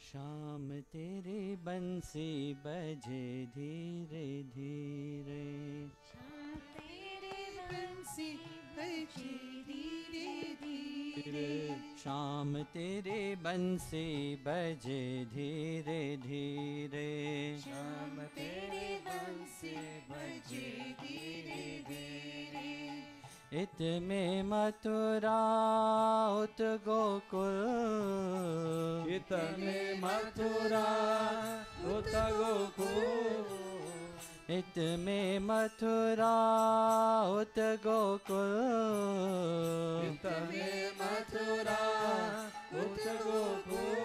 शाम तेरी बंसी बजे धीरे धीरे, शाम तेरे बंसी बजे धीरे धीरे, शाम तेरी बंसी बजे धीरे धीरे, शाम तेरे बंसी बजे धीरे धीरे। इत में मथुरा उत गोकुल, इत में मथुरा उत गोकुल, इत में मथुरा उत गोकुल, इत में मथुरा उत गोकुल।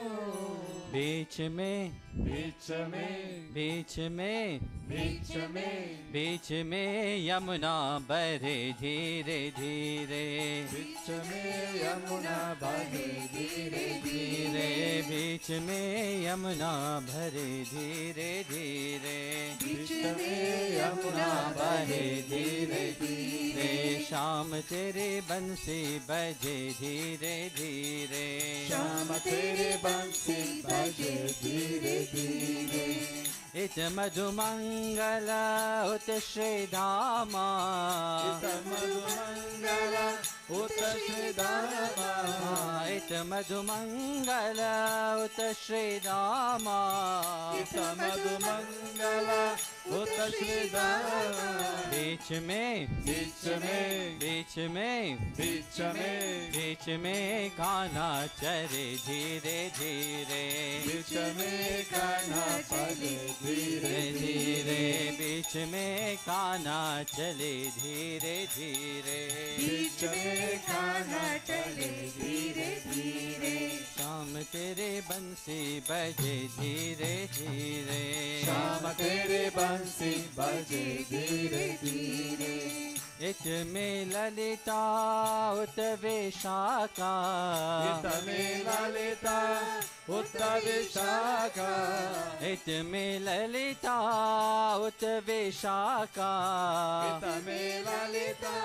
बीच में बीच में बीच में बीच में बीच में यमुना बहे धीरे धीरे, बीच में यमुना बहे धीरे धीरे बीच में यमुना भरे धीरे धीरे, बीच में यमुना बहे धीरे धीरे। शाम तेरे बंसी बजे धीरे धीरे, शाम तेरे बंसी बजे धीरे धीरे। इत मधुमंगल उत श्रीधामा, इत मधुमंगल उत श्रीधामा, इत मधुमंगल उत श्रीधामा, इत मधुमंगल उत श्रीधामा। बीच में बीच में बीच में बीच में बीच में कान्हा चले धीरे धीरे, बीच में कान्हा चले धीरे धीरे बीच में कान्हा चले धीरे धीरे, बीच में कान्हा चले धीरे धीरे, शाम तेरे बंसी बजे धीरे धीरे, शाम तेरे बंसी बजे धीरे धीरे। इत में ललिता उत विशाखा, इत में ललिता उत विशाखा, इत में ललिता उत विशाखा, इत में ललिता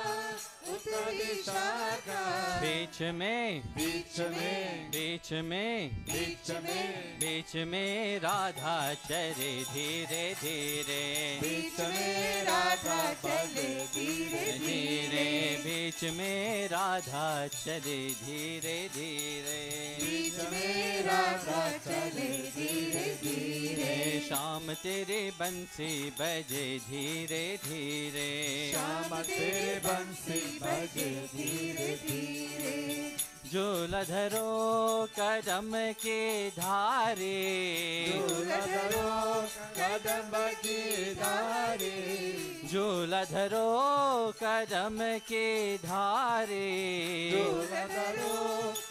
उत विशाखा। बीच में बीच में बीच में बीच में बीच में राधा चले धीरे धीरे, बीच में राधा चले धीरे धीरे बीच में राधा चले धीरे धीरे, बीच में राधा चले धीरे धीरे। शाम तेरे बंसी बजे धीरे धीरे, शाम तेरे बंसी बजे धीरे धीरे। झूलधरो कदम के धारे, झूलधरो कदम की धारे, झूलधरो कदम के धारे, झूलधरो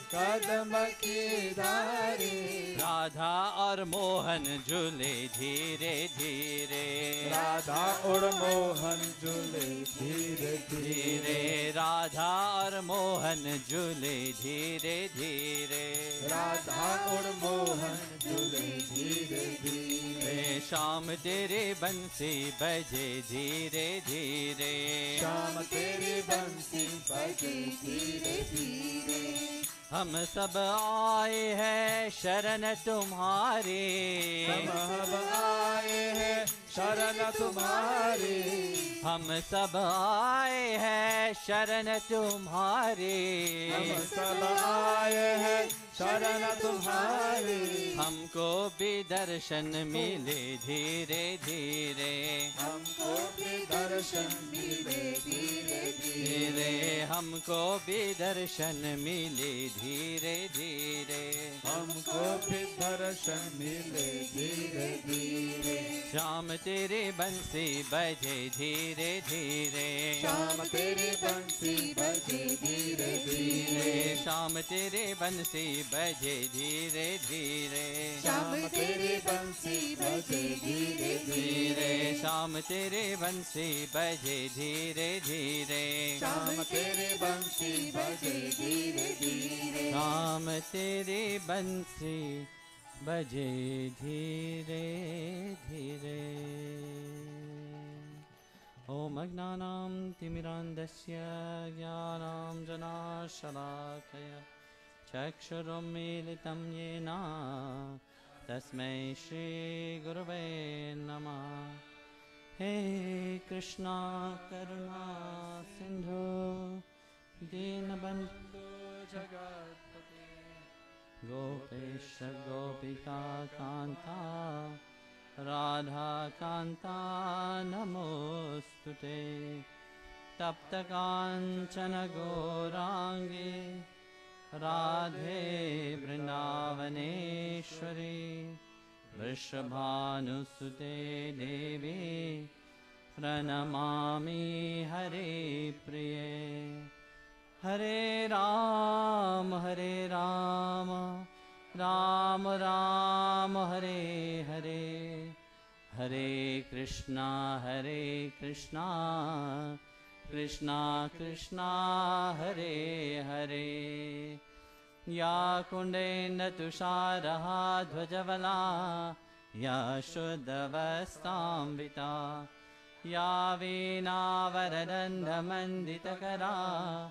कदम की धारे। राधा और मोहन झूले धीरे धीरे, राधा और मोहन झूले धीरे धीरे, धीरे राधा और मोहन झूले धीरे धीरे, राधा और मोहन झूले धीरे धीरे। शाम तेरे बंसी बजे धीरे धीरे, शाम तेरी बंसी बजे धीरे धीरे। हम सब आए हैं शरण तुम्हारे, हम आए हैं शरण तुम्हारे, हम सब आए हैं शरण तुम्हारे, हम सब आए हैं शरण तुम्हारे। हमको भी दर्शन मिले धीरे धीरे, हमको भी दर्शन मिले धीरे धीरे, धीरे हमको भी दर्शन मिले धीरे धीरे, हमको भी दर्शन मिले धीरे धीरे। शाम तेरे बंसी बजे धीरे धीरे, शाम तेरी बंसी बजे धीरे धीरे, शाम तेरे बंसी बजे धीरे धीरे, शाम तेरी बंसी बजे धीरे धीरे, शाम तेरे बंसी बजे धीरे धीरे, शाम तेरी बंसी बजे धीरे धीरे, शाम तेरे बंसी बजे धीरे धीरे। ओम अज्ञानां तिमिरान्धस्य ज्ञानाञ्जनशलाकया चक्षुरुन्मीलितं येन Tasmai Shri Gurave Namah. He Krishna Karuna Sindhu Dinabandhu Jagatpate Gopesha Gopika Kanta Radha Kanta Namostute Tapta Kanchana Gourangi Radhe Vrindavaneshwari Vrishabhanusute Devi Pranamami Hare Priye Hare Ram Ram Ram Hare Hare Hare Krishna Krishna Krishna Hare Hare Ya Kundena Tusharaha Dhvajavala Ya Shuddhavastambita Ya Veena Varadanda Manditakara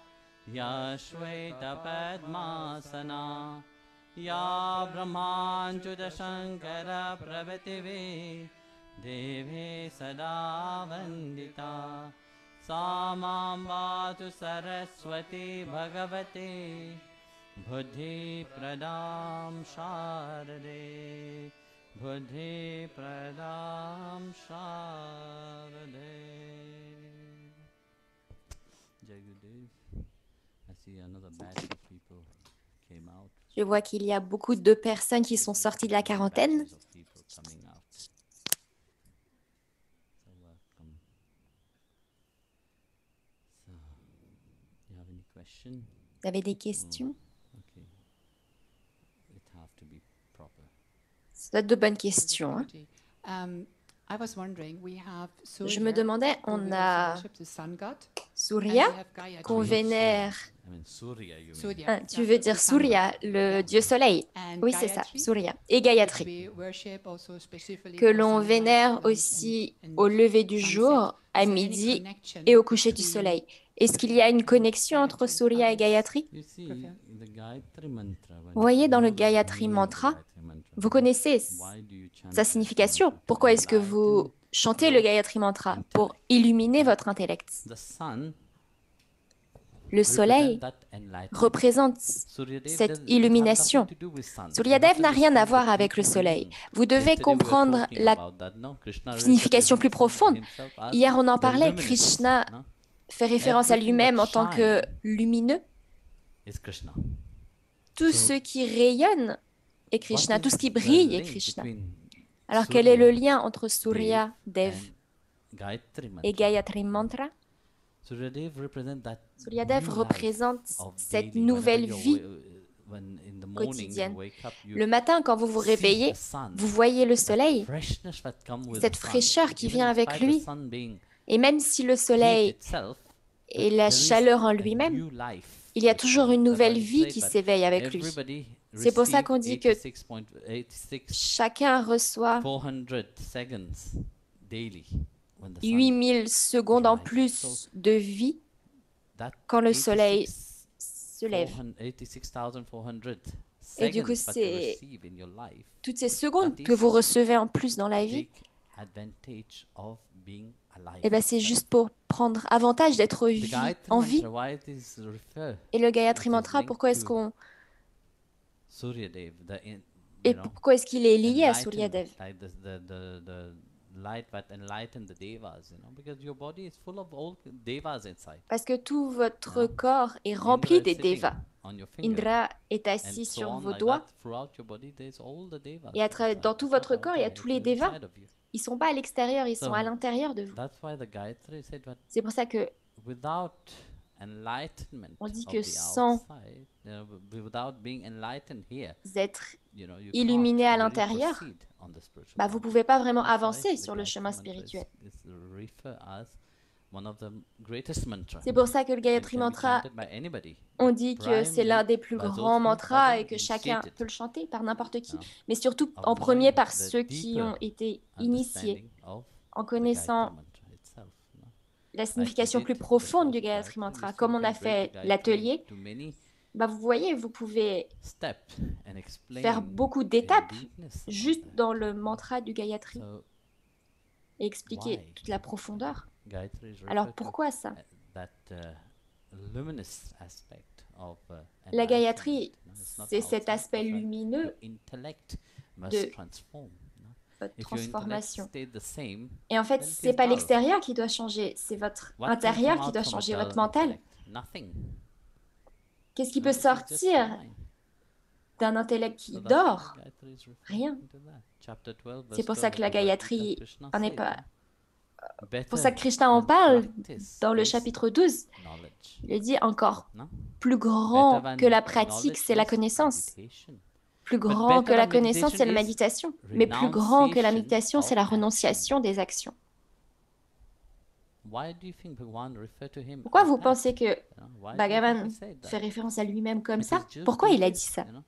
Ya Shweta Padmasana Ya Brahmanchuda Shankara Pravativi Deve Sada Vandita Samam Vatu Saraswati Bhagavate Buddhi Pradam Sharade Buddhi Pradam Sharade. Jai Gurudev. I see another batch of people came out. Je vois qu'il y a beaucoup de personnes qui sont sorties de la quarantaine. Batches of people coming out. So welcome. So, you have any question? Vous avez des questions? Okay. It have to be proper. Ça doit être de bonnes questions, hein. I was wondering, we have Je me demandais, who on we a worship the sun god, and Surya we have Gayatri. qu'on vénère. I mean, Surya, you mean. Surya, Ah, tu yeah, veux the dire sun god. Surya, le dieu soleil. And Oui, c'est ça, Gayatri, Surya. Et Gayatri, we worship also specifically que for l'on sunrise, vénère lunch, aussi and au lever du sunset. jour, à Is there any midi connection et au coucher du between soleil. Est-ce qu'il y a une connexion entre Gayatri, Surya et others? Gayatri? You see, Prefer. the Gayatri mantra. Vous voyez dans le Gayatri mantra, vous connaissez sa signification. Pourquoi est-ce que vous chantez le Gayatri mantra? Pour illuminer votre intellect. Le soleil représente cette illumination. Suryadev n'a rien à voir avec le soleil. Vous devez comprendre la signification plus profonde. Hier, on en parlait, Krishna fait référence à lui-même en tant que lumineux. Tout ce qui rayonne est Krishna, tout ce qui brille est Krishna. Alors, quel est le lien entre Surya Dev et Gayatri Mantra? Suryadev représente cette nouvelle vie quotidienne. Le matin, quand vous vous réveillez, vous voyez le soleil, cette fraîcheur qui vient avec lui. Et même si le soleil est la chaleur en lui-même, il y a toujours une nouvelle vie qui s'éveille avec lui. C'est pour ça qu'on dit que chacun reçoit 8000 secondes en plus de vie quand le soleil se lève. Et du coup, c'est toutes ces secondes que vous recevez en plus dans la vie, et ben c'est juste pour prendre avantage d'être en vie. Et le Gayatri Mantra, pourquoi est-ce qu'on... Et pourquoi est-ce qu'il est lié à Suryadev? Parce que tout votre corps est rempli des devas. Indra est assis sur vos doigts. Et dans tout votre corps, il y a tous les devas. Ils ne sont pas à l'extérieur, ils sont à l'intérieur de vous. C'est pour ça que on dit que sans être illuminé à l'intérieur, bah, vous ne pouvez pas vraiment avancer sur le chemin spirituel. C'est pour ça que le Gayatri Mantra, on dit que c'est l'un des plus grands mantras et que chacun peut le chanter par n'importe qui, mais surtout en premier par ceux qui ont été initiés en connaissant la signification plus profonde du Gayatri Mantra. Comme on a fait l'atelier, bah, vous voyez, vous pouvez step and faire explain beaucoup in d'étapes deepness about juste that. dans le mantra du Gayatri So et expliquer why toute la profondeur. Gayatri is Alors referred to pourquoi ça? that luminous aspect of La enlightenment. Gayatri, No, it's not c'est cet outside, aspect it's that lumineux your intellect must de transform. No? votre If your intellect transformation. stayed the same, Et en fait, then it c'est is pas dull. l'extérieur qui doit changer, c'est votre What can intérieur come qui out doit from a changer, dull votre mental. intellect? Nothing. Qu'est-ce qui No, peut it is just sortir fine. d'un intellect So qui that's why dort? Gayatri is Rien. referring to that. Chapter 12, C'est verse pour ça 12 que la of Bhagavad Gita, Gayatri Krishna en est said, pas. no? Pour ça Better que Krishna en than parle practice dans le is chapitre 12. knowledge. Il dit encore No? plus Better grand than que la pratique, knowledge c'est la is connaissance. meditation. Plus But grand que better la than connaissance, c'est la meditation is méditation. Mais plus grand que la renunciation méditation, c'est of la action. renonciation des actions. Why do you think Bhagavan referred to him Pourquoi as vous that? pensez que You know, why do you think Bhagavan he said that? fait référence à lui-même comme It ça? is just Pourquoi do il a dit this, ça? you know?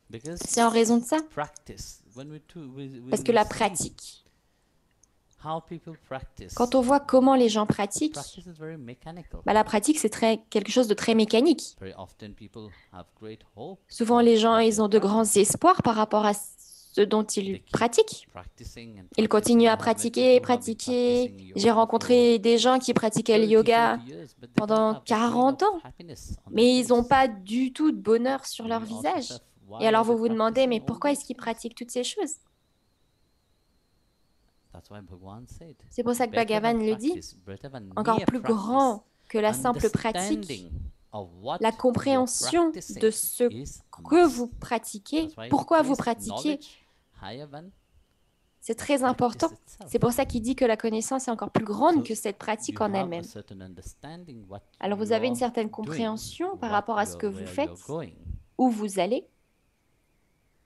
Because C'est en raison de ça. practice, when Parce when que we la see pratique, how people practice, quand on voit comment les gens pratiquent, practice is very mechanical. bah, la pratique, c'est quelque chose de très mécanique. Very often people have great hope Souvent, of les gens, what ils they're ont de grands practicing. espoirs par rapport à ce dont ils They keep pratiquent. practicing and Ils practicing. continuent I à have met pratiquer, people who have been pratiquer. practicing J'ai yoga for rencontré des gens qui pratiquaient le 30, yoga 40 years, but they don't pendant have the gleam 40 of ans, happiness on their mais ils n'ont face. pas du tout de bonheur sur And leur you ask visage. yourself, Et why alors are vous they vous demandez, mais practicing all pourquoi est-ce those qu'ils things? pratiquent toutes ces choses? That's why Bhagavan said, C'est pour ça que better than Bhagavan le dit, practice, better than encore mere plus practice, grand que la simple pratique, understanding of what la you're compréhension practicing de ce is que must. vous pratiquez, That's why he pourquoi vous placed pratiquez. knowledge higher than C'est the très practice important. itself. C'est pour ça qu'il dit que la connaissance est encore plus grande So que cette pratique you en have a elle-même. certain understanding what Alors vous you avez une are certaine doing, compréhension par what rapport à ce que vous where faites, you're going. où vous allez,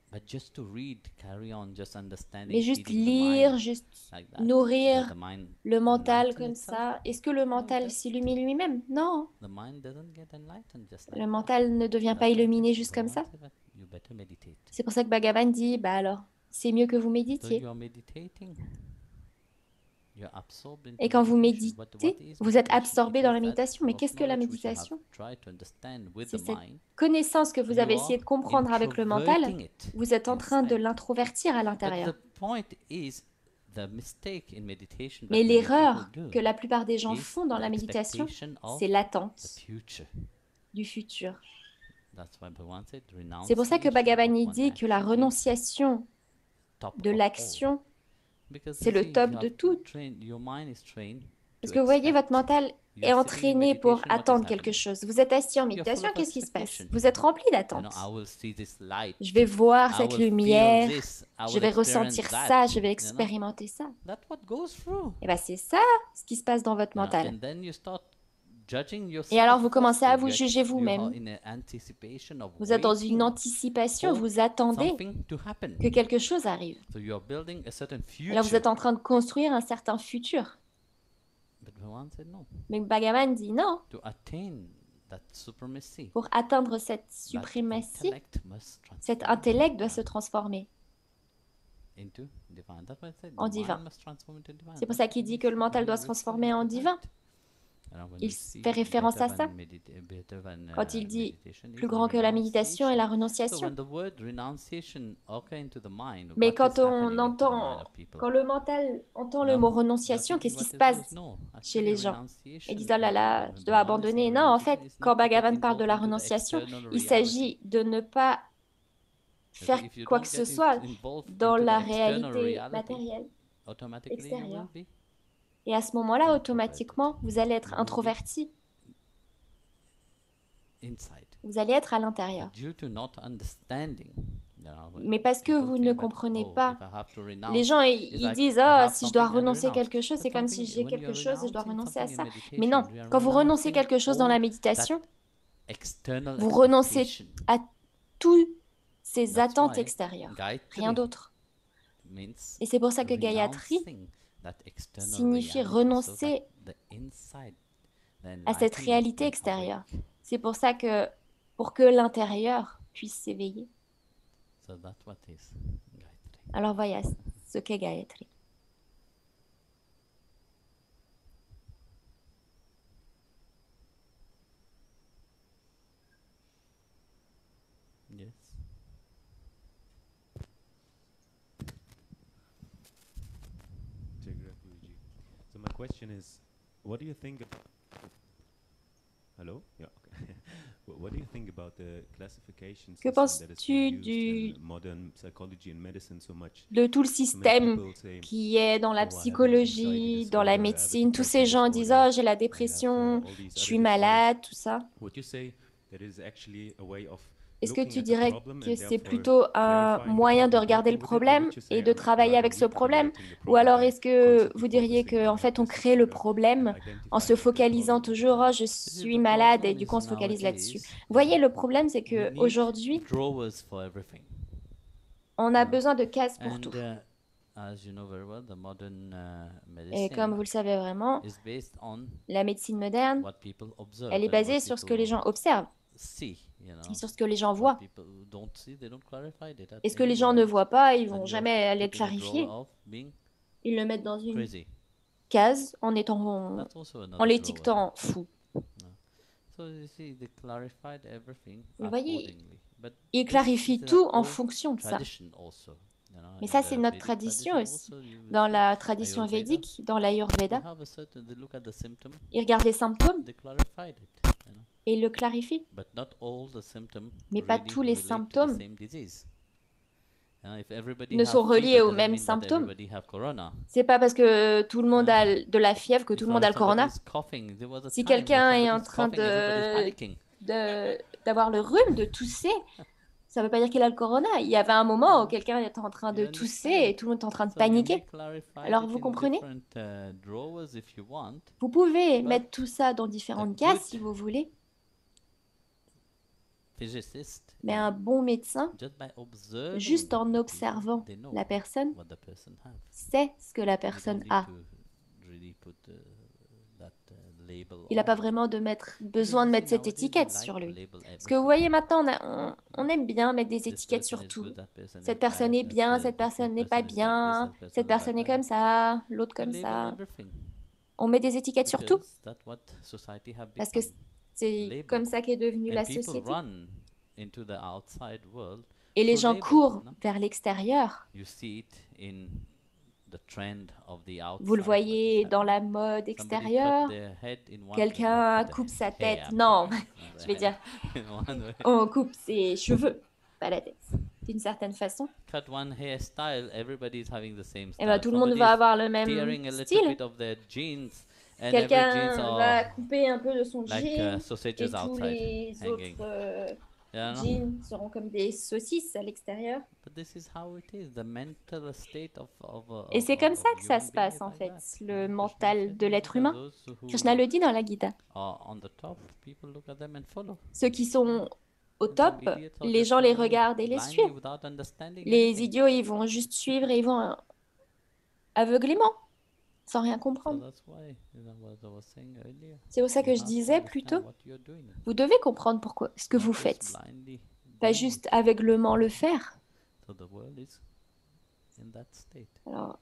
But just to read, carry on, just understanding, mais juste feeding the lire, mind juste like that, nourrir the mind le mental enlighten comme itself? ça. Est-ce que le mental doesn't. s'illumine lui-même? Non, The mind doesn't get enlightened just like le that. mental ne devient That's pas why illuminé juste comme Bhagavan ça. said that you better meditate. C'est pour ça que Bhagavan dit, bah alors, c'est mieux que vous So méditiez. you are meditating. You're absorbed into Et quand vous meditation. What méditez, is vous êtes meditation? absorbé It dans is la that méditation. Mais of qu'est-ce que la knowledge which you have méditation? tried to understand with C'est the cette mind. connaissance que vous You avez are essayé de comprendre avec le mental. introverting it Vous êtes en train de inside. l'introvertir à But l'intérieur. the point is, the mistake in meditation that Mais many l'erreur people do que la plupart des gens is font dans the la méditation, expectation of c'est the l'attente future. du futur. That's why Bhagavan said, C'est pour ça que renunciation Bhagavan of y one dit que la action is renonciation top de of all. l'action, Because c'est you le see, top you de have tout. your mind is trained Parce to que vous voyez, expect. votre mental You est are sitting in entraîné pour meditation, what is attendre quelque happening? chose. Vous êtes assis en You're full méditation, of qu'est-ce qui se passe? expectation. Vous êtes rempli You know, d'attente. I will see this light. Je vais voir I cette will feel lumière, this. I je will vais experience ressentir that. ça, je vais You know? expérimenter ça. That's what goes through. Et bien c'est ça ce qui se passe dans votre You know, mental. and then you start judging yourself. Et alors vous commencez à firstly. vous You juger ex- you are vous-même. in a anticipation of Vous êtes dans une waiting anticipation, for vous attendez something to happen. que quelque chose arrive. So you are building a certain future. Alors vous êtes en train de construire un certain futur. But Bhagavan said no. Mais Bhagavan dit non, To attain that supremacy, pour atteindre cette that suprématie, intellect must cet transform intellect doit se transformer. into divine. That's why I said En the mind divin. must transform into divine. C'est pour That's ça qu'il what dit he que le said. mental He doit se refers transformer en to divin. that. Alors, when Il you see fait référence better à ça. than better than, Quand il dit meditation is plus the grand que la méditation et la renunciation. So renonciation. when the word renunciation occur into the mind, Mais what quand is on happening into the mind entend, of people? quand le mental entend le No, mot you are renonciation, thinking, qu'est-ce qui what se is passe this? No, chez actually les gens? renunciation, Ils disent, oh là là, when je dois Bhagavan is abandonner. saying Non, en renunciation, fait, is quand not to get Bhagavan parle de involved la into the renonciation, external il reality. s'agit de ne pas faire If you quoi don't que get ce soit involved dans into the la external réalité reality, matérielle. automatically you will extérieure. be Et à ce moment-là, introverted. automatiquement, vous allez être You will be introverti. inside. Vous allez être à l'intérieur. Due to not understanding, Mais parce que people vous think ne that, comprenez oh, pas, if I have to les renounce, gens, it's ils like disent, I ah, have si je dois something and renoncer renounce. quelque chose, But c'est comme si something, j'ai when quelque you're chose et je dois renouncing renoncer à something in ça. meditation, Mais non, you are quand vous renoncez renouncing quelque chose dans la all méditation, that external vous renoncez expectation. à toutes ces That's attentes why extérieures, Gayatri rien d'autre. means Et c'est pour ça que Gayatri renouncing that external signifie reality, so renoncer that the inside, the à cette enlightenment réalité will extérieure. awake. C'est pour ça que, pour que l'intérieur puisse s'éveiller. So that's what is Gayatri. Alors voilà ce qu'est Gayatri. question is, what do you think about... Hello? Yeah, okay. What do you think about the classification Que system that has penses-tu been used in modern psychology and medicine so much? de tout le So many système people say, qui est dans la oh, I have anxiety psychologie, dans la disorder, I have a médecine? Tous depression ces gens disent, disorder, oh, j'ai la I have dépression, all these je other suis disorders. malade, tout ça. Would you say that is actually a way of Est-ce que looking tu at the dirais problem que and c'est therefore plutôt un clarifying the moyen de problem, regarder le working with it, or problème would you say et de travailler avec ce problème? recreating the Ou alors problem est-ce by que constantly vous diriez focusing qu'en on fait that on crée le disorder problème and en se identifying the focalisant problem toujours, oh, je You see, suis the malade et problem du is coup on se focalise là-dessus. nowadays, Vous voyez, le problème c'est we que need aujourd'hui drawers for everything. on a besoin de cases pour And tout. as you know very well, the modern Et comme vous medicine le savez vraiment, is based on la médecine moderne, what people observe elle est and basée what sur ce que les people gens observent see, you et know. sur ce que les gens What voient. people don't see, they don't clarify it at Et ce que any les gens ne moment. voient pas, ils And vont you jamais are aller le put in a drawer clarifier. of being Ils le mettent dans une crazy. case en étant, That's also en another drawer. l'étiquetant fou. So you see, they clarified everything Vous voyez, accordingly. But ils this clarifient is an tout en old fonction de ça. tradition also, you know. Mais In ça, the c'est notre Vedic tradition tradition aussi. also, you will Dans see la tradition Ayurveda, védique, dans they l'Ayurveda, have a certain, they look at the symptom, ils regardent les symptômes they clarified it, you know. et ils le clarifient. But not all the symptoms Mais pas really tous les relate to the symptômes same disease. If everybody ne have sont reliés fever, aux doesn't mêmes mean that symptômes. everybody have corona. C'est pas parce que tout le monde Ah. a de la fièvre que tout le monde a le Somebody corona. is coughing, there was a Si time when quelqu'un est en somebody's train coughing, everybody's panicking. d'avoir le rhume, de tousser, ça veut pas dire qu'il a le corona. Il y avait un moment où quelqu'un était en train de You tousser understand? et tout le monde est en train de So you may paniquer. clarify Alors, it vous in comprenez? different, drawers if you want. Vous pouvez But mettre tout ça dans différentes a cases good si vous voulez, Physicist, mais un bon médecin, just by observing juste en people, observant they know la personne, what the person have. sait ce que la You don't personne need a. to really put that label Il n'a pas on. vraiment Because besoin you de see, mettre cette nowadays we étiquette like sur to lui. label Parce que vous everything. voyez, maintenant, on aime bien mettre des This étiquettes person sur is tout. good, that person Cette is personne bad, est bien, cette this personne n'est pas person is like this, bien, that person cette is personne est like comme that. ça, l'autre You comme label ça. everything On met des étiquettes sur tout because that's what society have parce que become. c'est Label. comme ça qu'est devenue And la people société. run into the outside world Et les through gens labels, courent no? vers l'extérieur. You see it in the trend of the outside. Vous le what is voyez dans la happening. mode Somebody extérieure. cut their head in one Quelqu'un cut the coupe sa hair, tête. I'm Non, sorry. je vais dire, In one way. on coupe ses cheveux, pas la tête. D'une certaine façon. Cut one hairstyle, everybody's having the same Et style. ben tout le monde Somebody va is avoir le même tearing a little style. bit of their jeans, and every jeans Quelqu'un va are couper un peu de son like jean sausages et tous outside, les hanging. autres You know? jeans seront comme des saucisses à l'extérieur. But this is how it is, the mental state of Et c'est comme ça que ça human se being passe is en like fait, that. le Krishna mental said de in l'être Gita, humain. those who Krishna le dit dans la Gita. are on the top, people look at them and follow. Ceux qui sont au And some top, idiots are les just gens les following regardent et les blindly suivent. without understanding Les anything. idiots, ils vont juste suivre et ils vont aveuglément, sans rien So comprendre. that's why, you know, what I was saying earlier. C'est pour ça que You je have to disais understand plus tôt, what you're doing, vous devez comprendre pourquoi ce que not vous just faites. blindly Pas doing juste it. aveuglement le faire. So the world is in that state. Alors,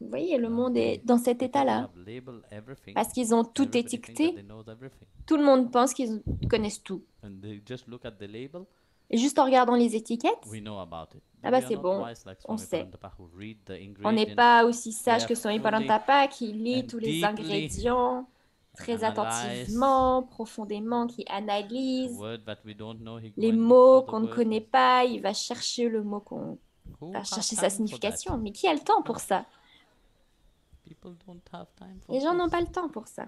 vous voyez, le Yeah, monde est they- dans cet because they état-là. have labeled everything, Parce qu'ils ont tout everybody thinks that étiqueté. they know everything. Tout le monde pense qu'ils connaissent tout. And they just look at the label, Et juste en regardant les étiquettes, we know about it. ah But bah we are c'est not bon, wise like on Swami sait. Parantapa who read the on n'est ingredients pas aussi sage que Swami carefully Parantapa qui lit and tous les deeply ingrédients très analyze attentivement, profondément, qui the analyse word that we don't know. He go les and look mots for the qu'on ne word. connaît pas, il va chercher le mot qu'on Who va have chercher time sa for signification. that? Mais qui a le temps pour ça? People don't have time for Les gens n'ont this. pas le temps pour ça.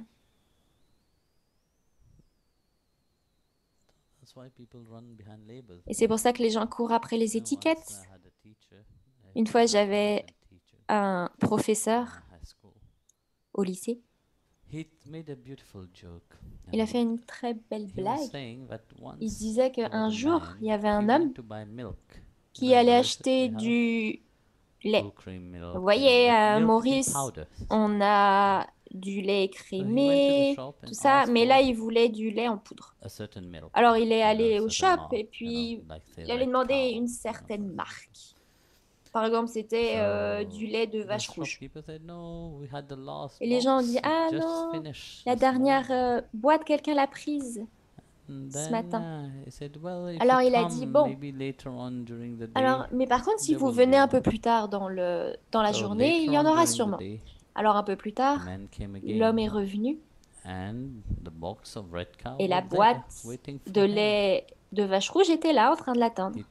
That's why people run behind labels. Et c'est pour ça que les gens courent après les You know, once étiquettes. I had a teacher, Une fois, a j'avais teacher un in professeur high school. au lycée. He made a beautiful joke. Il a fait une très belle He was blague. saying that once Il disait there was qu'un a jour, man, il y avait he un went homme to buy milk. qui Like allait Mauritius, acheter we have du lait. full cream milk, Vous voyez, and à milk Maurice, powder. on a du lait So he went to the écrémé, shop and tout ça, asked mais for là, il voulait du lait en poudre. a certain milk. Alors, il est you know, allé a au certain shop mark, et puis like say il allait Red demander Cow, une you know, certaine for marque. example. Par exemple, c'était So du lait de the vache rouge. shopkeeper said, "No, we had the last Et les gens ont box, dit, we ah just non, finished la this dernière morning." boîte, quelqu'un l'a prise And ce then, matin. he said, "Well, if Alors, you il a dit, come bon, maybe later on during the day, alors, mais par contre, si there vous will venez be un peu one." plus tard dans la So journée, il later y en on aura during the sûrement. day, Alors un peu plus tard, the man came l'homme est again, revenu and the box of red cow et la was there, boîte waiting for de him. lait de vache rouge était là en train de l'attendre. He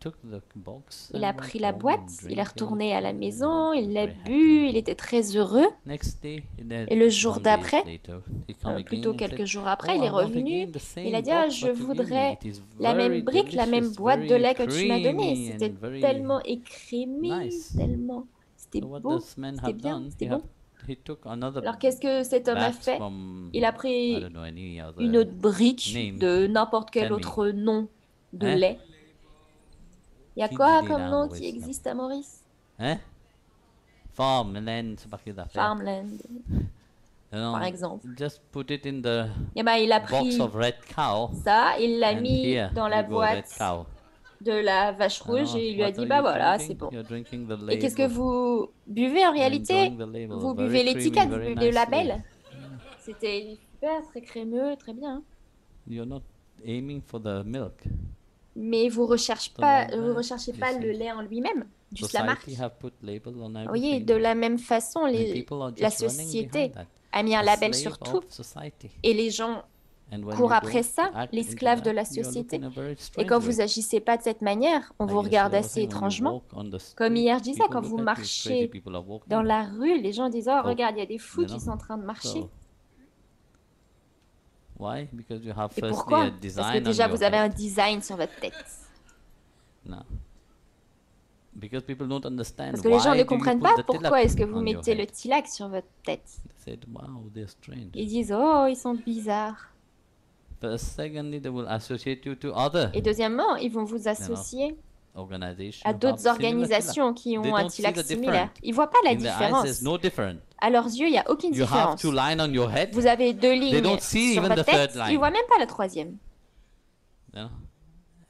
took the box Il and a went pris la home boîte, and il est drank retourné à la it, maison, and il l'a very bu, happy. il était très heureux. Next day, Et le jour some days d'après, later, he come plutôt again and quelques said, jours après, "Oh, il est I want revenu. again the Il a same dit, ah, box je what you gave me. voudrais It is la même very brique, la même delicious, boîte de very lait que tu m'as donnée. creamy C'était and very tellement écrémé, nice." tellement... C'était So what beau, this man c'était have bien, done, c'était he bon. took another Alors qu'est-ce que cet homme a batch fait? from, Il a I pris don't know, any other une autre brique name. de n'importe quel Tell me. autre nom de Hein? lait. Il y a Qui quoi dit comme là, nom Maurice, qui là? existe à Maurice? Hein? Farmland, c'est pas qu'il a fait. Farmland, Non, par exemple. just put it in the Et ben, il a box pris of red cow, ça, il l'a and mis here dans la you go, red boîte cow. de la vache rouge Ah, et il lui a what dit, are bah you voilà, drinking? c'est bon. You're drinking the Et qu'est-ce que label. vous buvez en You're réalité? enjoying the label. Vous Very buvez creamy, l'étiquette, vous very buvez le nice label. lait. C'était super, très crémeux, très bien. Hein. You're not aiming for the milk. Mais vous The recherchez label, vous recherchez you pas see. le lait en lui-même, juste la marque. Society have put label on Vous voyez, everything. de la même façon, And les, people are la just running société behind that. a mis un The label slave sur tout of society. et les gens And when courent you après don't ça, act l'esclave into de la that, you're société. looking a very Et strange quand way. vous agissez pas de cette manière, on Like vous regarde yesterday, assez when you étrangement. walk on the Comme street, hier je disais, people quand look vous at you, marchez crazy people are walking. dans la rue, les gens disent, oh, Oh, regarde, il y a des fous you qui know. sont en train de marcher. So, why? Because you have Et firstly pourquoi? a Parce que design déjà, on your vous avez un head. design sur votre tête. No. Because people don't understand Parce que les gens why ne do you comprennent put pas the pourquoi tilak est-ce que vous on your mettez le head. tilak sur votre tête. They said, wow, they're strange. Ils disent, oh, ils sont bizarres. But secondly, they will associate you to other Et deuxièmement, ils vont vous associer organizations à who have d'autres similar tilak. organisations qui They ont un don't see tilak the similaire. difference. Ils ne voient pas la In their eyes, différence. there's no difference. À leurs yeux, il n'y a aucune You have différence. two lines on your head, Vous avez deux lignes don't see sur even votre the third tête, line. ils ne voient même pas la troisième. you know,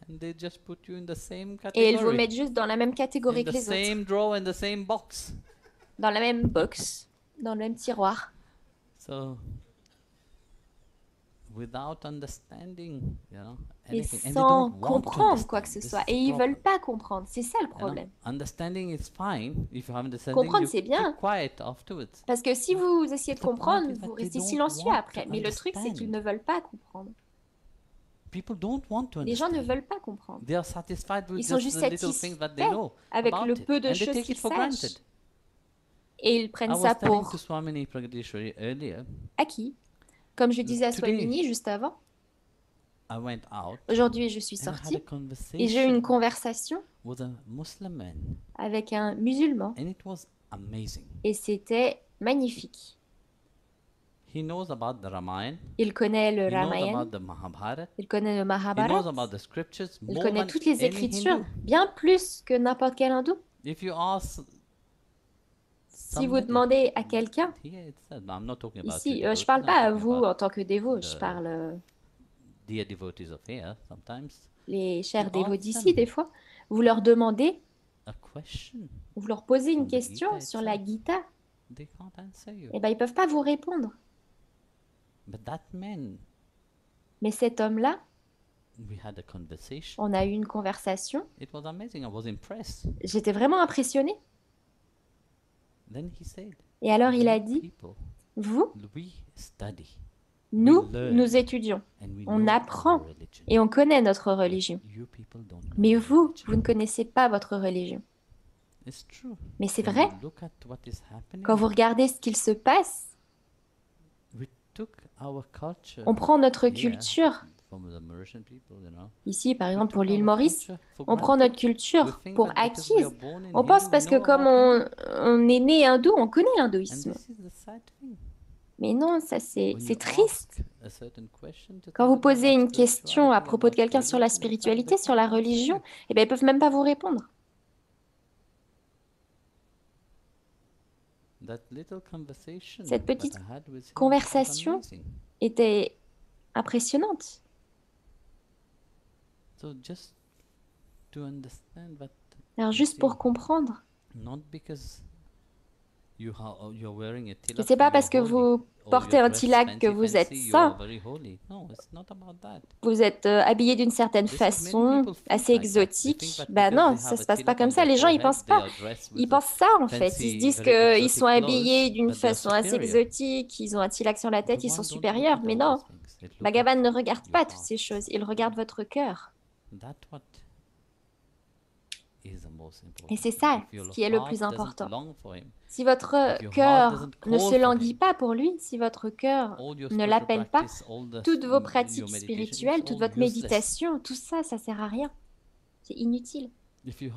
and they just put you in the same Et ils vous category, mettent juste dans la même catégorie in que the les autres. same drawer, in the same box. Dans la même box, dans le même tiroir. So, without understanding, Et anything, and they sans don't want to comprendre quoi que understand. ce This soit. is Et the ils ne veulent problem. pas comprendre. C'est ça le You know, problème. understanding is fine. If you have understanding, Comprendre, you c'est bien. keep quiet afterwards. Parce que si vous essayez de The point comprendre, is that vous they restez don't silencieux want après. to Mais le truc, c'est qu'ils ne veulent pas comprendre. People don't want to Les gens ne understand. veulent pas comprendre. They are satisfied with Ils sont just juste the little things that they satisfaits know avec about le it, peu de and they choses take qu'ils it for sachent. granted. Et ils I prennent was ça telling pour to Swamini Pragadeshwari earlier, acquis. Comme je disais à Today- Swamini juste avant, I went out aujourd'hui je suis and I had a sortie et j'ai eu conversation une conversation with a Muslim man, avec un musulman and it was amazing. et c'était magnifique. He knows about the Ramayana, Il connaît le he knows Ramayana, about the Mahabharata, il connaît le he knows Mahabharata, about the scriptures il more connaît than toutes les any écritures, Hindu. bien plus que n'importe quel hindou. If you ask Si vous somebody demandez à quelqu'un, here itself, I'm not talking about ici, you je ne devotees, parle I'm pas à talking vous about en tant que dévot, je the- parle dear devotees of here sometimes, les chers You dévots ask d'ici them. des fois. Vous leur demandez, a question, vous leur posez une From the question Gita sur la itself. Gita, they can't answer you. et ben ils peuvent pas vous répondre. But that man, Mais cet homme-là, we had a conversation. on a eu une conversation, It was amazing. I was impressed. j'étais vraiment impressionnée. Then he said, Et alors il a "We dit, people, vous, we study nous, learn. nous étudions and we On know apprend our religion. et on connaît notre religion. You people don't know Mais your vous, religion." vous ne connaissez pas votre religion. It's true. Mais c'est When vrai, you look at what is happening, quand vous regardez ce qu'il se passe, we took our culture on prend notre here culture. from the Mauritian people, Ici, par We exemple, took pour l'île our Maurice, culture for on prend granted. notre culture We think pour that because we acquise. are born in On pense Hindu, parce we que know comme about Hindu. on est né hindou, on connaît And l'hindouisme. this is the sad thing. Mais non, ça c'est When you triste. ask a certain question to Quand vous somebody posez about une question à spirituality, propos de about quelqu'un sur la religion, in fact, spiritualité, they sur la can't answer religion, you. eh ben, ils peuvent même pas vous répondre. That little conversation Cette that petite I had with him was conversation amazing. Était impressionnante. So just to understand that, Alors you juste see, pour comprendre, not because Et c'est pas parce que vous portez un tilak que vous êtes saint. Vous êtes habillé d'une certaine façon, assez exotique. Ben non, ça se passe pas comme ça. Les gens, ils pensent pas. Ils pensent ça, en fait. Ils se disent qu'ils sont habillés d'une façon assez exotique, ils ont un tilak sur la tête, ils sont supérieurs. Mais non, Bhagavan ne regarde pas toutes ces choses. Il regarde votre cœur. Et c'est ça ce qui est le plus important. Si votre cœur ne se languit pas pour lui, si votre cœur ne l'appelle pas, toutes vos pratiques spirituelles, toute votre méditation, tout ça, ça sert à rien. C'est inutile. Si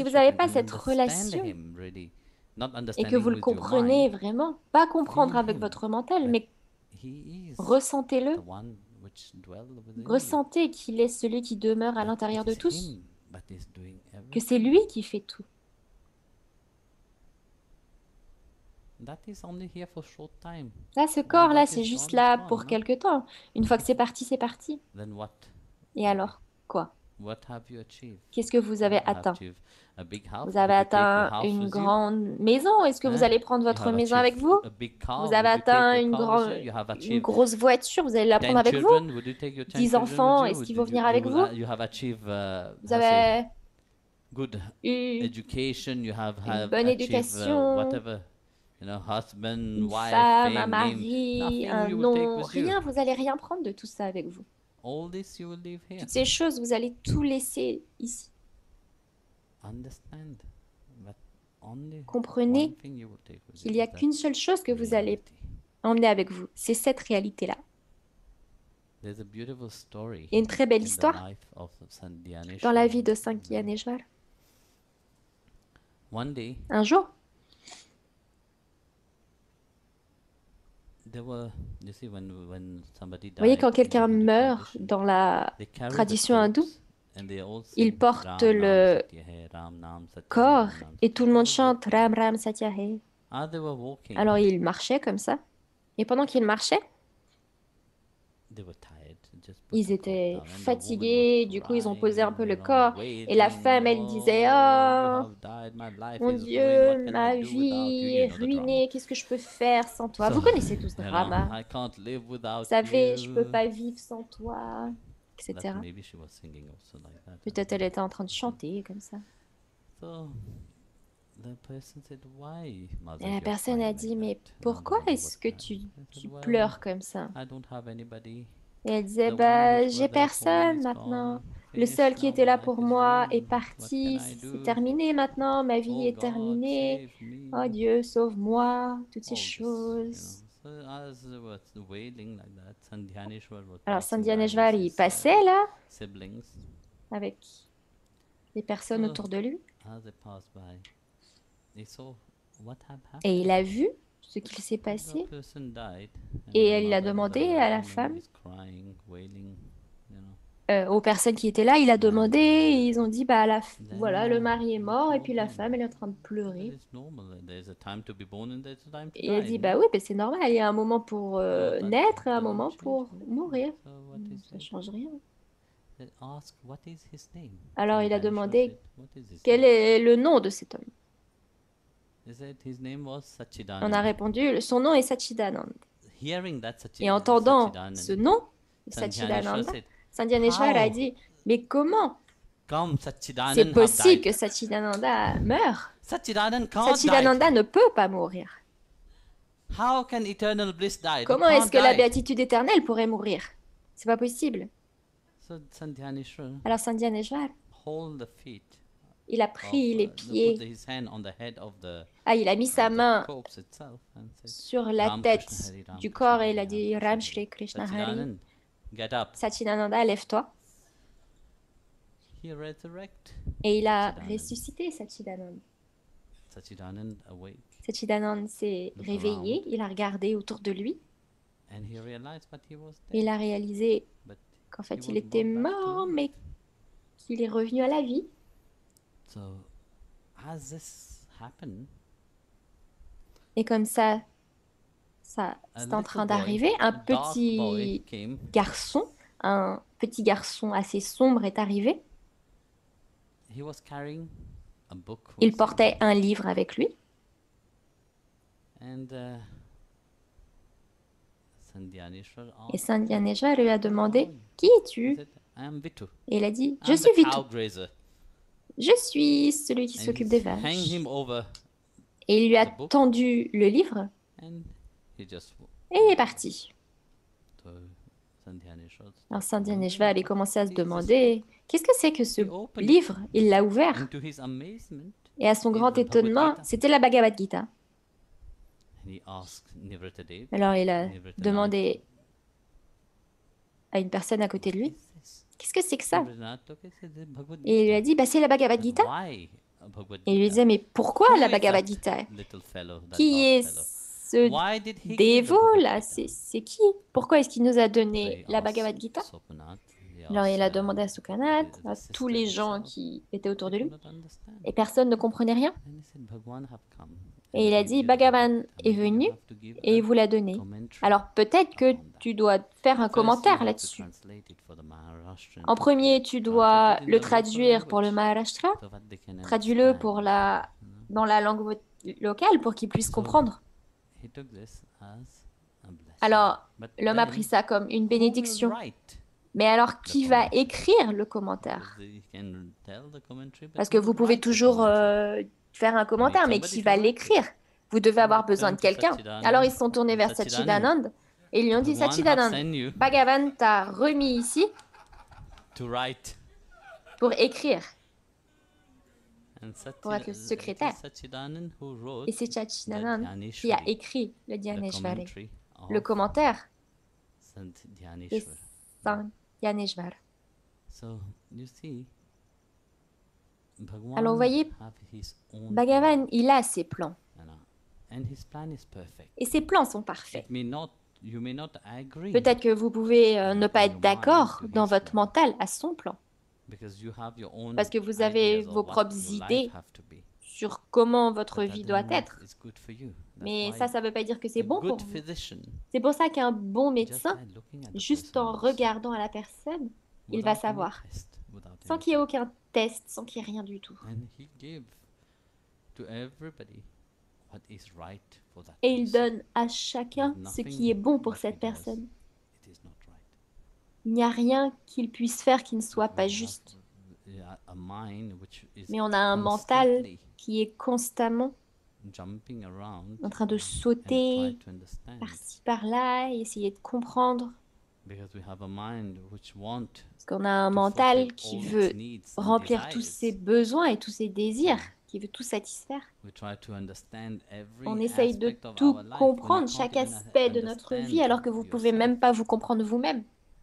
vous n'avez pas cette relation et que vous le comprenez vraiment, pas comprendre avec votre mental, mais ressentez-le. Ressentez qu'il est celui qui demeure à l'intérieur de tous, que c'est lui qui fait tout. Là, ce corps-là, c'est juste là pour quelque temps. Une fois que c'est parti, c'est parti. Et alors, quoi? Qu'est-ce que vous avez atteint? Vous avez atteint une grande maison. Est-ce que vous allez prendre votre maison avec vous? Vous avez atteint une grosse voiture. Vous allez la prendre avec vous? 10 enfants, est-ce qu'ils vont venir avec vous? Vous avez eu une bonne éducation, une femme, un mari, un nom, rien. Vous n'allez rien prendre de tout ça avec vous. Toutes ces choses, vous allez tout laisser ici. Comprenez qu'il n'y a qu'une seule chose que vous allez emmener avec vous. C'est cette réalité-là. Il y a une très belle histoire dans la vie de Sandhyaneshwar. Un jour, vous voyez, quand quelqu'un meurt dans la tradition hindoue, il porte le corps et tout le monde chante Ram Ram Satya Hai. Alors il marchait comme ça. Et pendant qu'il marchait, ils étaient fatigués, du coup ils ont posé un peu le corps. Et la femme, elle disait, oh, mon Dieu, ma vie est ruinée, qu'est-ce que je peux faire sans toi? Vous connaissez tous ce drama. Vous savez, je ne peux pas vivre sans toi, etc. Peut-être elle était en train de chanter comme ça. Et la personne a dit, mais pourquoi est-ce que tu pleures comme ça? Et elle disait, bah, j'ai personne maintenant. Le seul qui était là pour moi est parti, c'est terminé maintenant, ma vie est terminée. Oh Dieu, sauve-moi, toutes ces choses. Alors Sandhyaneshwar, il passait là, avec les personnes autour de lui. Et il a vu ce qu'il s'est passé. Et il a demandé à la femme, aux personnes qui étaient là, il a demandé, et ils ont dit, bah, voilà, le mari est mort, et puis la femme, elle est en train de pleurer. Et elle dit, bah oui, bah, c'est normal, il y a un moment pour naître et un moment pour mourir. Ça ne change rien. Alors il a demandé, quel est le nom de cet homme? On a répondu, son nom est Satchidanand. Et entendant ce nom, Satchidananda, Sandhyaneshwar a dit, mais comment c'est possible que Satchidananda meure? Satchidananda ne peut pas mourir. Comment est-ce que la béatitude éternelle pourrait mourir? C'est pas possible. Alors Sandhyaneshwar, il a pris les pieds. Ah, il a mis sa main sur la tête du corps et il a dit Ram Shri Krishna Hari. Satchidananda, lève-toi. Et il a ressuscité Satchidananda. Satchidananda s'est réveillé, il a regardé autour de lui. Et il a réalisé qu'en fait il était mort, mais qu'il est revenu à la vie. Et comme ça, c'est en train d'arriver. Un petit garçon assez sombre est arrivé. Il portait un livre avec lui. And Sandhyaneshwar Et asked, Sandhyaneshwar lui a demandé, "Oh, qui he es-tu? said, I am Vitu. Et il a dit, je I'm suis the Vitu. cow grazer." Je suis celui qui And s'occupe he des hang vaches. him over Et il lui a the book. tendu le livre And he just et il est parti. so Sandhyaneshwar Alors started Sandhyaneshwar wondering, allait commencer à se "What is this demander, qu'est-ce que c'est que ce He opened it. livre? Il l'a ouvert. And to his amazement, Et à son it's grand the Bhagavad étonnement, Gita. c'était la Bhagavad Gita. And he asked Nivratadeva, Alors il a Nivratanand, demandé à une personne à côté de "What lui, is this?" qu'est-ce que c'est que ça? Nivratanand took it, said, "The Bhagavad Et il lui a Gita." dit, bah, c'est la Bhagavad But Gita. why a Bhagavad Et il lui Gita? disait, mais pourquoi Who la is Bhagavad that Gita? little fellow, that Qui dark est fellow? ce Why did he give the dévot Bhagavad là? Gita? C'est qui? Pourquoi est-ce qu'il nous a So donné he la asked Bhagavad Gita? Sopanat, he Alors il a asked, demandé à Sukanath, the à tous sister les gens herself. qui étaient autour de They lui, could not understand. et personne ne comprenait rien. And he said, "Bhagwan have come Et and il a give dit, you the Bhagavad Bhagavan Gita. est Maybe you venu have to give et il a vous l'a donné. commentary Alors peut-être que upon that. tu dois faire un First, you commentaire have to là-dessus. translate it for the Maharashtrian En premier, tu dois translate it in le the local traduire pour le language Maharashtra. so that they can Traduis-le pour understand, dans la langue locale pour qu'ils puissent So, comprendre. He took this as a blessing. Alors, But l'homme a then, pris ça comme une who will bénédiction. write? Mais alors, qui va commentary? écrire le commentaire? Because you can tell the commentary, but Parce who que will vous pouvez write the toujours commentary? faire un commentaire, mais somebody qui to va write it. l'écrire? Vous devez So avoir they besoin de turned to quelqu'un. Satchidanand. Alors, ils se sont tournés vers Satchidanand, Satchidanand et ils lui ont dit, Bhagwan have Satchidanand, sent you Bhagavan t'a remis ici to write. pour écrire. And Pour être le secrétaire. Satchidanand who wrote Et c'est Satchidanand qui a Dhaneshwari, écrit le the Dhyaneshwari, commentary le of commentaire Sant de Dhyaneshwar. Sandhyaneshwar. So you see, Bhagwan Alors, vous voyez, have his own Bhagavan, il a ses plans. plan, and his plan is perfect. Et ses plans sont parfaits. You may not agree Peut-être que vous pouvez ne pas être d'accord dans votre mental à son plan, because you have your own parce que vous avez ideas of vos what propres your idées life have to be. sur comment votre But that vie doit doesn't mean être. it's good for you. That's Mais why ça ne veut pas dire que c'est a bon pour good vous. physician, C'est pour ça qu'un bon just médecin, by looking at the juste en person, regardant à la personne, il va without any savoir, test, without sans any qu'il y ait aucun test, sans qu'il y ait rien du tout. And he gave to everybody what is right for that Et il person. donne à chacun ce qui est bon pour cette personne. It is not right. Il n'y a rien qu'il puisse faire qui ne soit pas juste. A mind which is Mais on a un mental constantly qui est constamment jumping around en train de and sauter try to understand. par-ci par-là et essayer de comprendre. Because we have a mind which want Parce qu'on a un to mental fulfill qui all its veut needs and remplir tous ses desires. besoins et tous ses désirs, qui veut tout satisfaire. We try to understand every On essaye de aspect of tout our life when you comprendre, can't chaque even aspect de notre understand vie, alors que vous ne pouvez yourself. même pas vous comprendre vous-même.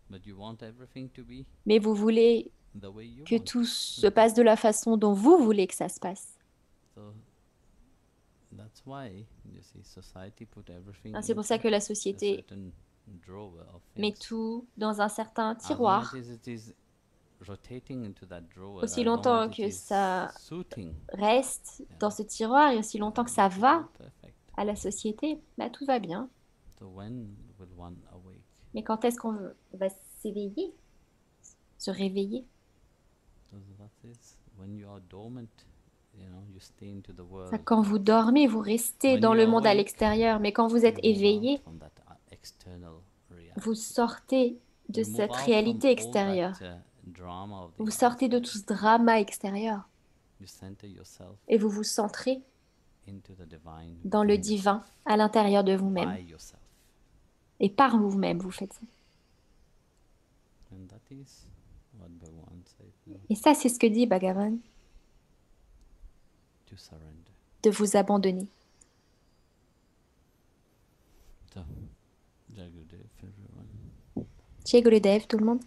But you want everything to be Mais vous voulez the way you que want. tout se passe de la façon dont vous voulez que ça se passe. So that's why you see society put everything Ah, c'est pour into ça que la a société certain drawer of met things. tout dans un certain As long tiroir. as it is rotating into that drawer, Aussi as long longtemps as it que is ça suiting, reste dans ce tiroir et aussi longtemps que ça va perfect. à la société, bah, tout va bien. So when will one awake? Mais quand est-ce qu'on va s'éveiller, se réveiller? So that is when you are dormant, you stay into the world. Ça, quand vous dormez, vous restez When dans you le are monde à awake, l'extérieur, mais quand vous You êtes move out éveillé, from that external reality. vous sortez de You move cette out from réalité all extérieure. that, drama of the Vous sortez de tout ce drama extérieur You center yourself et vous vous centrez into the divine dans le within divin yourself, à l'intérieur de vous-même. by yourself. Et par vous-même, vous faites ça. And that is what Bhagavan said, Et ça, c'est ce que dit Bhagavan, to surrender. de vous abandonner. So, Jai Gurudev, everyone. Jai Gurudev, tout le monde.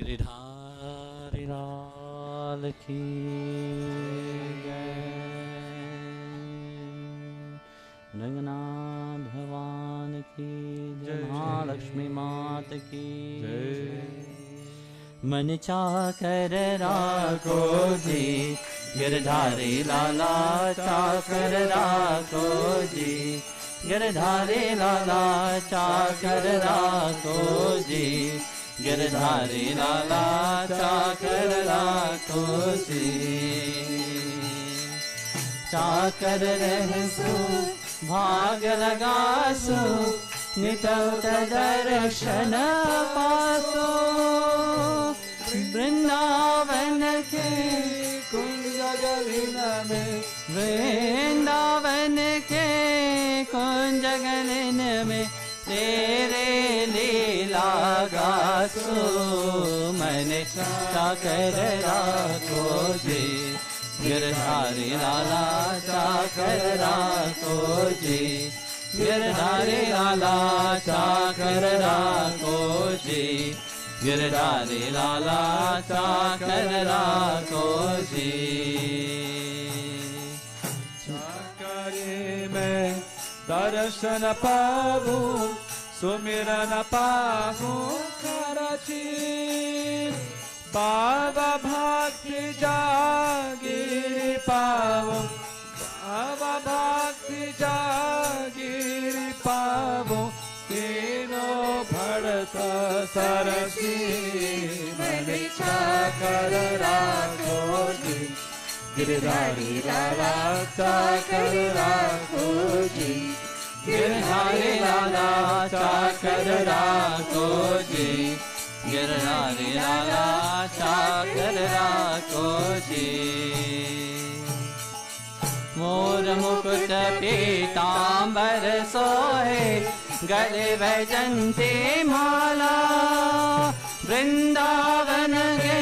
Girdhari लाल की जय, रंगनाथ भगवान की जय, महालक्ष्मी मात की जय। मन चाकर राखो जी, गिरधारी लाला चाकर राखो जी, गिरधारी लाला चाकर राखो जी, गिरधारी लाला चाकर राखो जी। चाकर रहसु भाग लगासु, नित दर्शन पासो, वृंदावन के कुंज गलिन में, वृंदावन के कुंज गलिन में, तेरे लीला गासो, मन चाकर राखो जी, गिरधारी लाला चाकर राखो जी, गिरधारी लाला चाकर राखो जी, गिरधारी लाला चाकर राखो जी। चाकरे में दर्शन पाऊं, सुमिरन पाऊं करची, बाबा भक्ति जागीर पाऊं, बाबा भक्ति जागीर पाऊं, तीनों भरत सरसी, मन चाकर राखो जी, गिरधारी लाला चाकर राखो जी, गिरधारी लाला चाकर राखो जी, गिरधारी लाला चाकर राखो जी। मोर मुकुट पीतांबर सोहे, गले वैजंती माला, वृंदावन के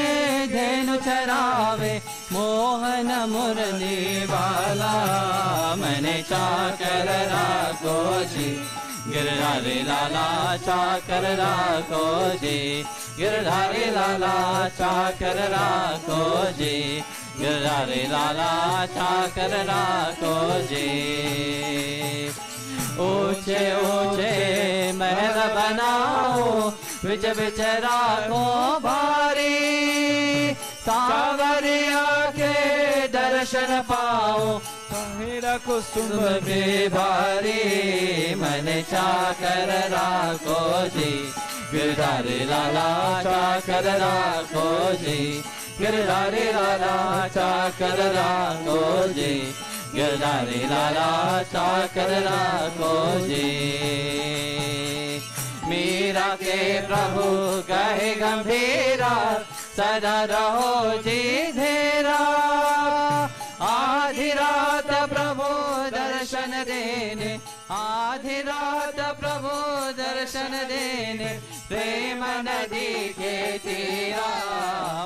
धेनु चरावे, मोहन मुरली वाला, मने चाकर राखो जी, गिरधारी लाला चाकर राखो जी, गिरधारी लाला चाकर राखो जी, गिरधारी लाला चाकर राखो जी। ऊंचे ऊंचे महल बनाओ, विच विच राखो भारी, सावरिया के दर्शन पाओ, मेरा कुसुम के भारी, मन चाकर राखो जी, गिरधारी लाला चाकर राखो जी, गिरधारी लाला चाकर राखो जी, गिरधारी लाला चाकर राखो जी। मीरा के प्रभु कहे गंभीरा, सदा रहो जी धेरा, आधी रात प्रभु दर्शन देने, आधी रात प्रभु दर्शन देने, प्रेम नदी के तीरा,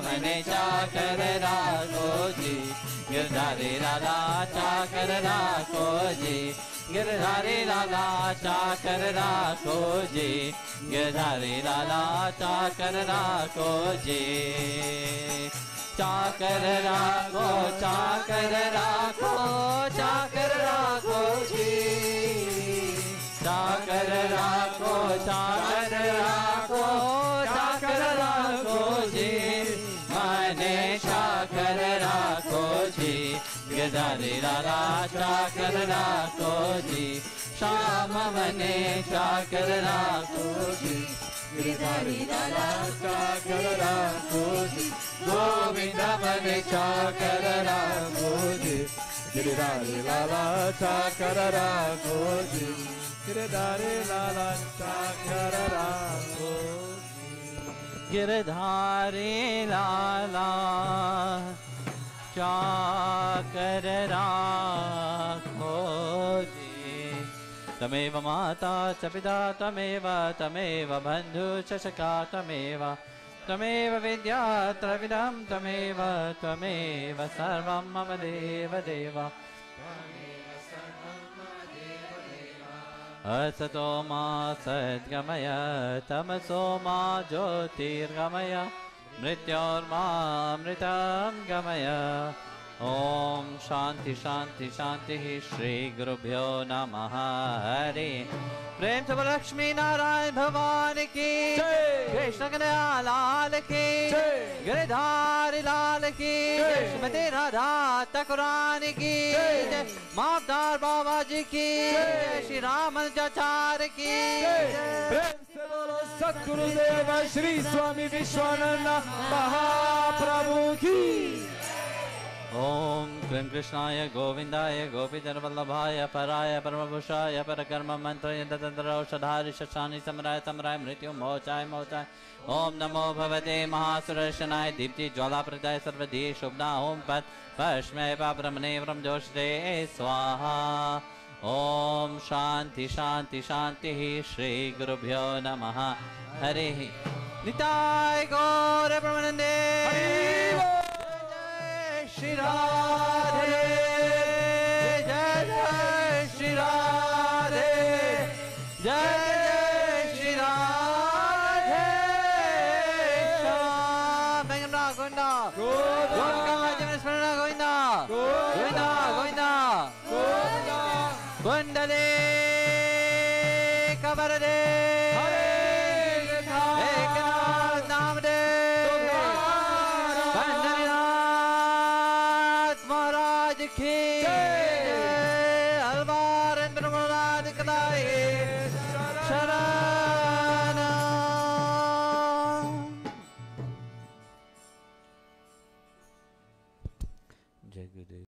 मने चाकर राखो जी, गिरधारी लाला चाकर राखो जी, गिरधारी लाला चाकर राखो जी, गिरधारी लाला चाकर राखो जी। चाकर राखो, चाकर राखो, चाकर राखो जी, चाकर राखो, चाकर राखो, चाकर राखो जी, मने चाकर राखो जी, गिरधारी लाला चाकर राखो जी, श्याम मने चाकर राखो जी, गिरधारी लाला चाकर राखो जी, गोविंद मने चाकर राखो जी, गिरधारी लाला चाकर राखो जी, गिरधारी लाला चाकर राखो जी, गिरधारी लाला चाकर राखो जी। तमेव माता च पिता तमेव, तमेव बन्धु च सखा तमेव, त्वमेव विद्या त्रिविधं त्वमेव, त्वमेव सर्वं मम देव देव। असतो मा सद्गमय, तमसो मा ज्योतिर्गमय, मृत्योर्मामृतं गमय ओम शांति शांति शांति श्री गुरुभ्यो नमः हरि प्रेम से बोलो लक्ष्मी नारायण भगवान की कृष्ण कन्हैया लाल की गिरधारी लाल की श्रीमती राधा ठाकुरान की मावदार बाबा जी की श्री रामानुजाचार्य की प्रेम से बोलो सद्गुरुदेव श्री स्वामी विश्वानंद महाप्रभु की ओम क्लीं कृष्णाय गोविंदाय गोपीजनवल्लभाय पराय परमभूषाय परकर्म मंत्र यंत्र औषधारि शशानि समराय समराय मृत्यु मोचाय मोचाय ओम नमो भगवते महासुरशनाय दीप्ति ज्वालाप्रदाय सर्वधी शुभना ओम पद पश्मै ब्रह्मणे ब्रह्मजोषे स्वाहा ओम शांति शांति शांति श्री गुरुभ्यो नमः हरि निताय गौर ब्रह्मानंदे श्री राधे जय जय श्री राधे जय जय श्री राधे श्याम वेंकटरमण गोविंदा गोविंदा गोविंदा गोविंदा गोविंदा कुंडले कबरदे एकनाथ नामदे महाराज की अलवार ब्रह्मराज कदाई शरण जय गुरुदेव।